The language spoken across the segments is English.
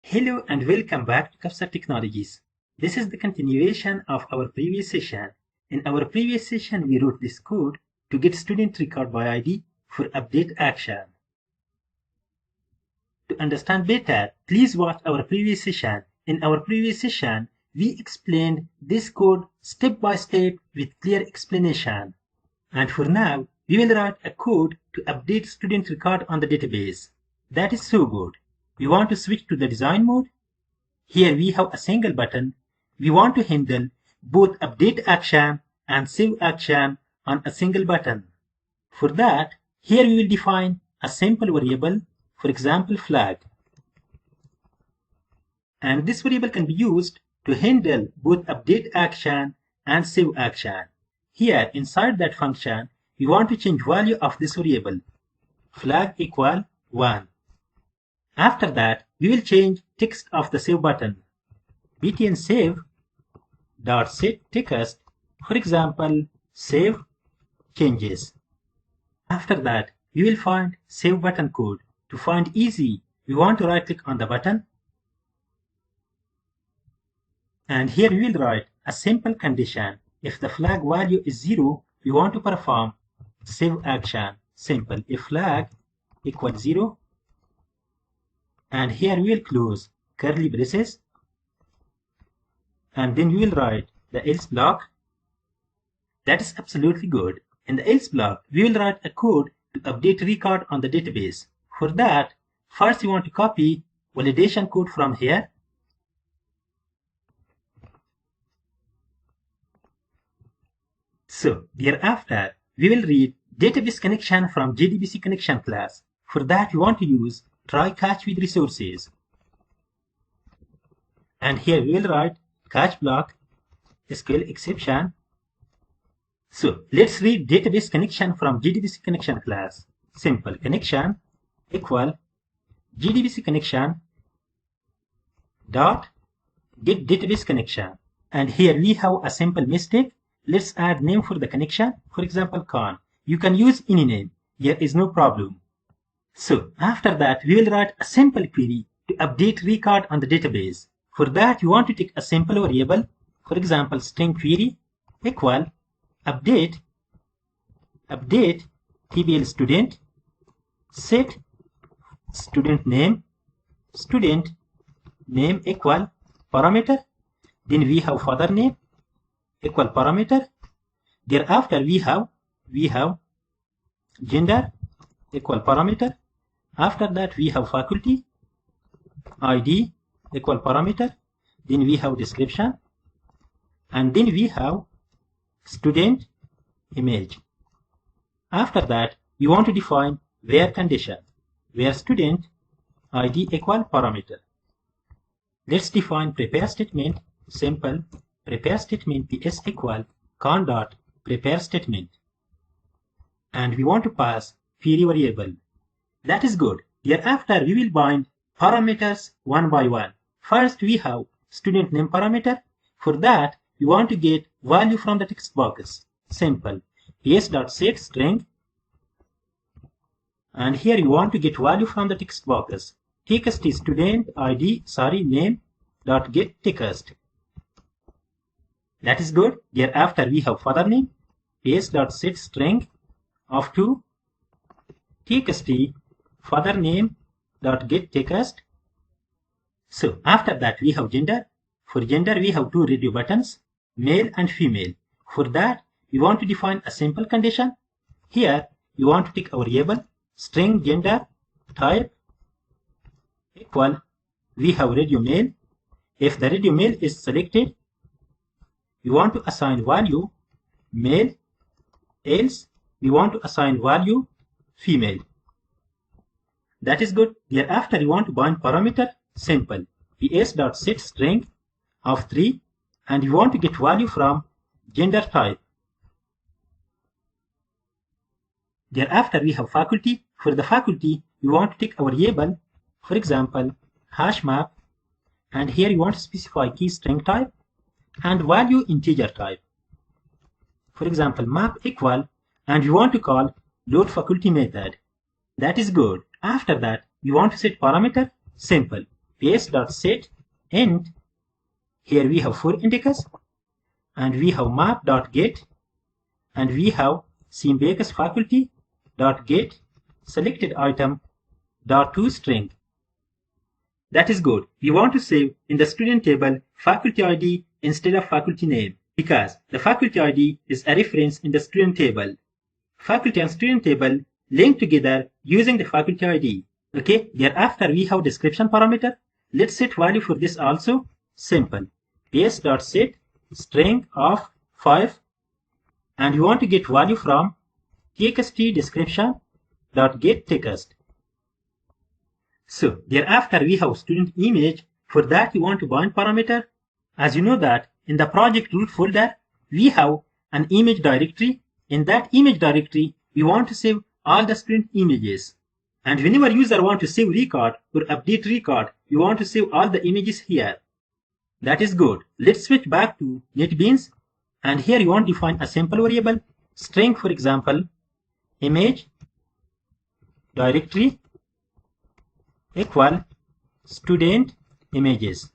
Hello and welcome back to Kawsar Technologies. This is the continuation of our previous session. In our previous session, we wrote this code to get student record by ID for update action. To understand better, please watch our previous session. In our previous session, we explained this code step by step with clear explanation. And for now, we will write a code to update student record on the database. That is so good. We want to switch to the design mode. Here we have a single button. We want to handle both update action and save action on a single button. For that, here we will define a simple variable, for example flag. And this variable can be used to handle both update action and save action. Here inside that function, we want to change value of this variable, flag equal 1. After that, we will change text of the save button. btn save dot set text, for example, save changes. After that, we will find save button code. To find easy, we want to right click on the button. And here we will write a simple condition. If the flag value is 0, we want to perform save action. Simple. If flag equals 0, and here we will close curly braces, and then we will write the else block. That is absolutely good. In the else block, we will write a code to update record on the database. For that, first we want to copy validation code from here. So thereafter, we will read database connection from JDBC connection class. For that, we want to use try catch with resources. And here we will write catch block SQL exception. So let's read database connection from JDBC connection class. Simple connection equal JDBC connection dot get database connection. And here we have a simple mistake. Let's add name for the connection. For example, Khan. You can use any name. Here is no problem. So after that, we will write a simple query to update record on the database. For that, you want to take a simple variable, for example, string query equal update tbl student set student name equal parameter. Then we have father name equal parameter. Thereafter we have gender equal parameter. After that, we have faculty ID equal parameter. Then we have description. And then we have student image. After that, we want to define where condition, where student ID equal parameter. Let's define prepare statement. Simple prepare statement ps equal con dot prepare statement. And we want to pass query variable. That is good. Thereafter, we will bind parameters one by one. First, we have student name parameter. For that, we want to get value from the text box. Simple. ps.set string. And here you want to get value from the text box. Text is student ID, name dot get text. That is good. Thereafter, we have father name. ps.set string of to txt father name dot get text. So after that, we have gender. For gender, we have two radio buttons, male and female. For that, we want to define a simple condition. Here we want to take our variable string gender type equal we have radio male. If the radio male is selected, we want to assign value male, else we want to assign value female. That is good. Thereafter, we want to bind parameter. Simple. ps.set string of 3, and we want to get value from gender type. Thereafter, we have faculty. For the faculty, we want to take our variable, for example, hash map, and here you want to specify key string type and value integer type. For example, map equal, and we want to call load faculty method. That is good. After that, we want to set parameter. Simple. base.set int. Here we have 4 indexes, and we have map.get, and we have Symbacus faculty.get selected item .toString. That is good. We want to save in the student table faculty ID instead of faculty name, because the faculty ID is a reference in the student table. Faculty and student table link together using the faculty ID. Okay, thereafter we have description parameter. Let's set value for this also. Simple. base.set string of 5, and we want to get value from txt description.getText. So thereafter we have student image. For that we want to bind parameter. As you know that in the project root folder we have an image directory. In that image directory we want to save all the student images. And whenever user want to save record or update record, we want to save all the images here. That is good. Let's switch back to NetBeans, and here you want to define a simple variable string, for example, image directory equal student images.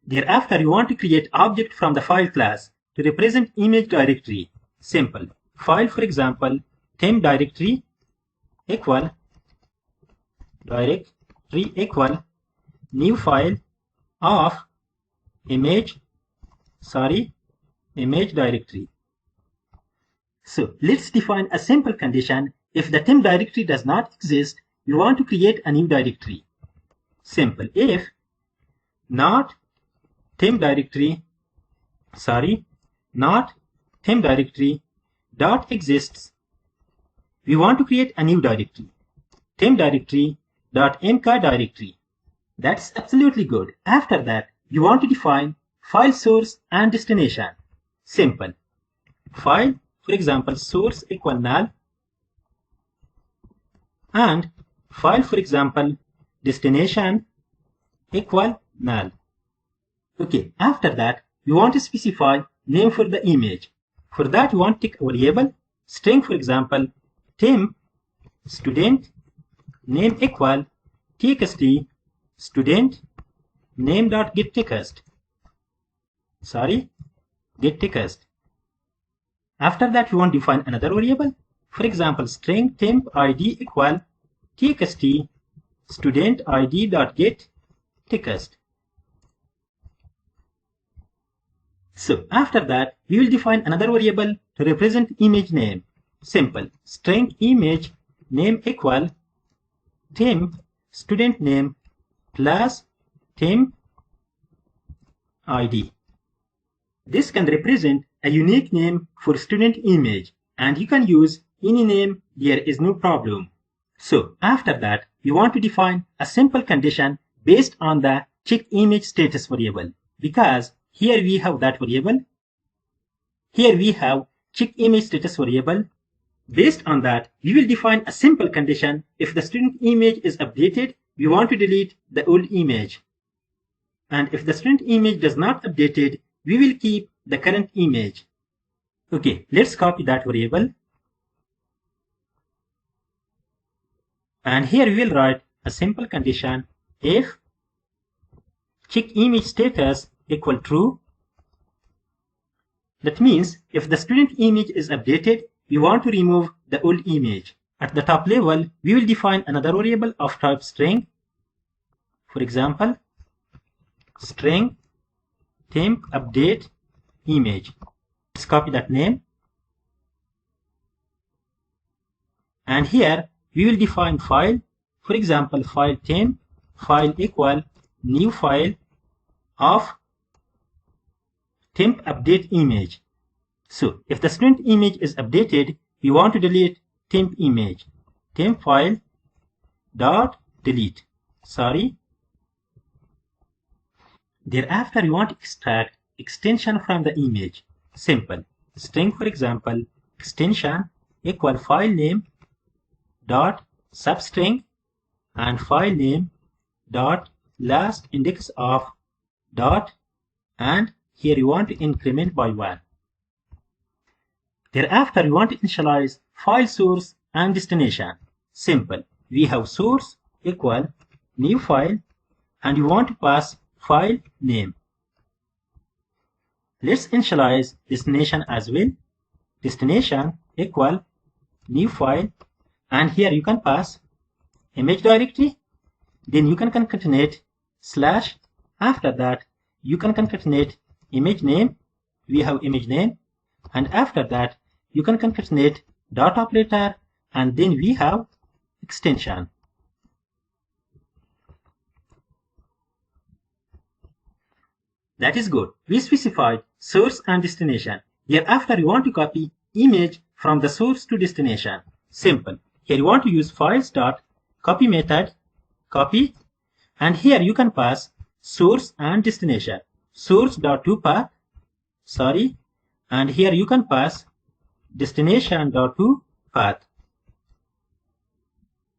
Thereafter you want to create object from the file class to represent image directory. Simple. File, for example, temp directory equal new file of image directory. So let's define a simple condition. If the temp directory does not exist, we want to create a new directory. Simple. If not temp directory dot exists, we want to create a new directory. Temp directory dot mk directory. That's absolutely good. After that, you want to define file source and destination. Simple. File, for example, source equal null, and file, for example, destination equal null. Okay, after that, you want to specify name for the image. For that, you want to take a variable string, for example, temp student name equal txt student name.getText. getText. After that, we want to define another variable. For example, string temp id equal txt student id.getText. So after that, we will define another variable to represent image name. Simple. String image name equal temp student name plus temp id. This can represent a unique name for student image, and you can use any name. There is no problem. So after that, we want to define a simple condition based on the check image status variable, because here we have that variable. Here we have check image status variable. Based on that, we will define a simple condition. If the student image is updated, we want to delete the old image. And if the student image does not updated, we will keep the current image. Okay, let's copy that variable. And here we will write a simple condition. If check image status equal true, that means if the student image is updated, we want to remove the old image. At the top level, we will define another variable of type string. For example, string temp update image. Let's copy that name. And here we will define file. For example, file temp file equal new file of temp update image. So if the student image is updated, we want to delete temp image. Temp file dot delete. Thereafter, we want to extract extension from the image. Simple. String, for example, extension equal file name dot substring and file name dot last index of dot, and here you want to increment by 1. Thereafter, we want to initialize file source and destination. Simple. We have source equal new file, and you want to pass file name. Let's initialize destination as well. Destination equal new file, and here you can pass image directory. Then you can concatenate slash. After that, you can concatenate image name. We have image name, and after that, you can concatenate dot operator, and then we have extension. That is good. We specified source and destination. Hereafter, you want to copy image from the source to destination. Simple. Here you want to use files.copy method, copy, and here you can pass source and destination. Source.toPath, and here you can pass destination.toPath.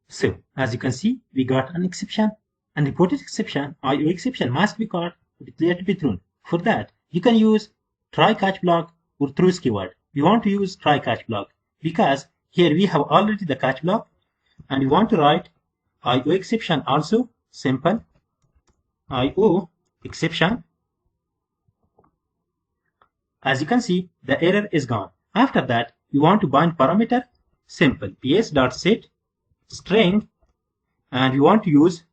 So, as you can see, we got an exception. An reported exception, IO exception, must be caught to declare to be true. For that, you can use try catch block or throws keyword. We want to use try catch block because here we have already the catch block, and we want to write IO exception also. Simple. IO exception. As you can see, the error is gone. After that, you want to bind parameter. Simple. ps.set string, and you want to use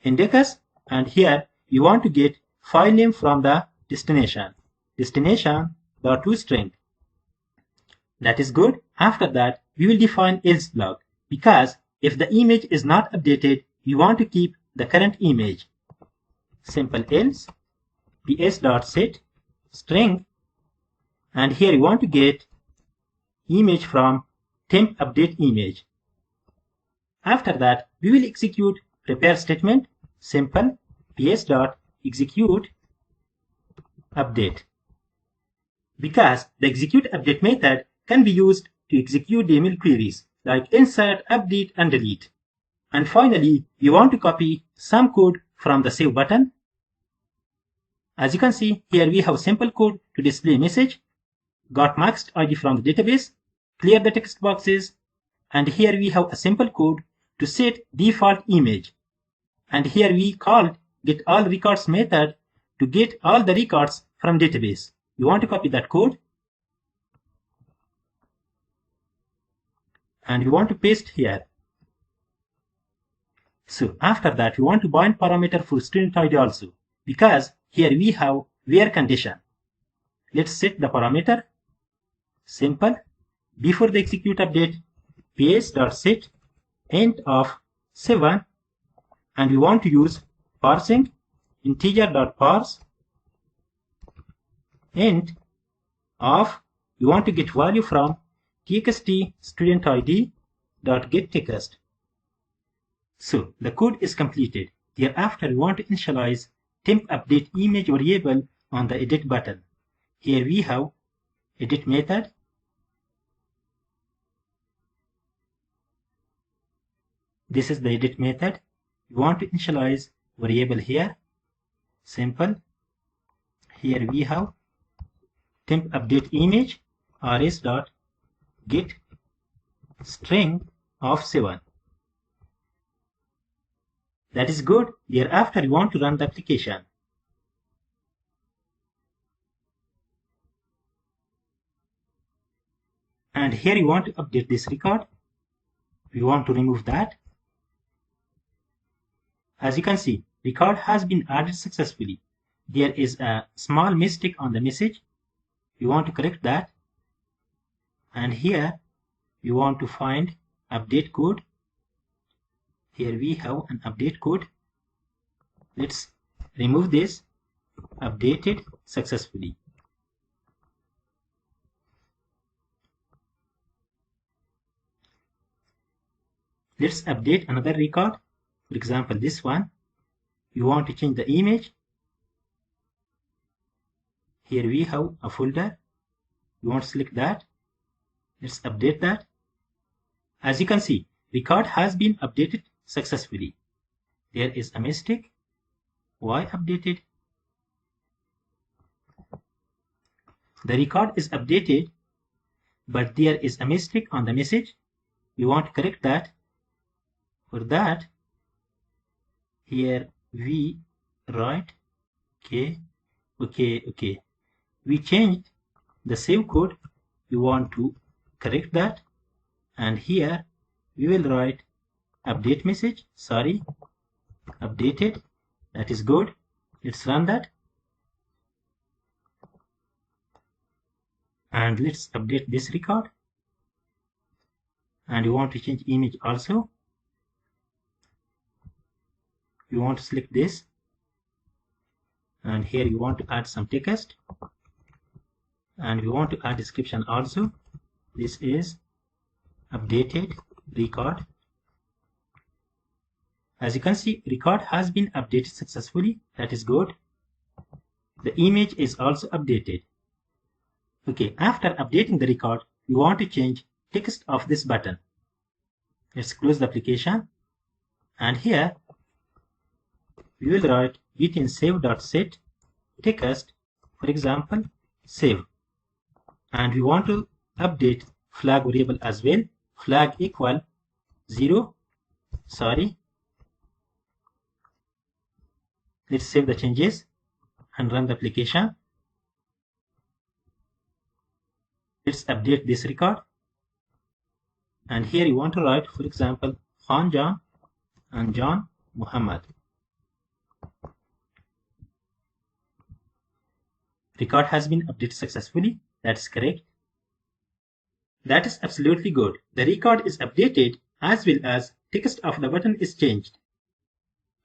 index, and here you want to get file name from the destination. Destination.toString. That is good. After that, we will define else block because if the image is not updated, you want to keep the current image. Simple else ps.set string, and here you want to get image from temp update image. After that, we will execute prepare statement. Simple ps.execute update, because the execute update method can be used to execute DML queries like insert, update, and delete. And finally, you want to copy some code from the save button. As you can see, here we have simple code to display message, got maxed ID from the database, clear the text boxes, and here we have a simple code to set default image. And here we called get all records method to get all the records from database. You want to copy that code, and you want to paste here. So after that, you want to bind parameter for student ID also, because here we have where condition. Let's set the parameter. Simple. Before the execute update, ps.set int of 7, and we want to use parsing integer.parse int of, we want to get value from txt student id dot get text. So the code is completed. Thereafter, we want to initialize temp update image variable on the edit button. Here we have edit method. This is the edit method. We want to initialize variable here. Simple. Here we have temp update image rs.get string of 7. That is good. Thereafter, you want to run the application. And here you want to update this record. We want to remove that. As you can see, record has been added successfully. There is a small mistake on the message. We want to correct that. And here we want to find update code. Here we have an update code. Let's remove this. Updated successfully. Let's update another record. For example, this one. You want to change the image. Here we have a folder. You want to select that. Let's update that. As you can see, record has been updated successfully. There is a mistake. Why updated? The record is updated, but there is a mistake on the message. We want to correct that. For that, here we write okay. We changed the save code. We want to correct that, and here we will write update message. Sorry, updated. That is good. Let's run that. And let's update this record. And you want to change image also. You want to select this. And here you want to add some text. And we want to add description also. This is updated record. As you can see, record has been updated successfully. That is good. The image is also updated. Okay, after updating the record, we want to change text of this button. Let's close the application. And here we will write button save.set text, for example, save. And we want to update flag variable as well. Flag equal 0. Sorry. Let's save the changes and run the application. Let's update this record. And here you want to write, for example, Khan John and John Muhammad. Record has been updated successfully. That's correct. That is absolutely good. The record is updated as well as text of the button is changed.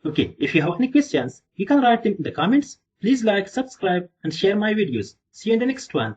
Okay, if you have any questions, you can write them in the comments. Please like, subscribe, and share my videos. See you in the next one.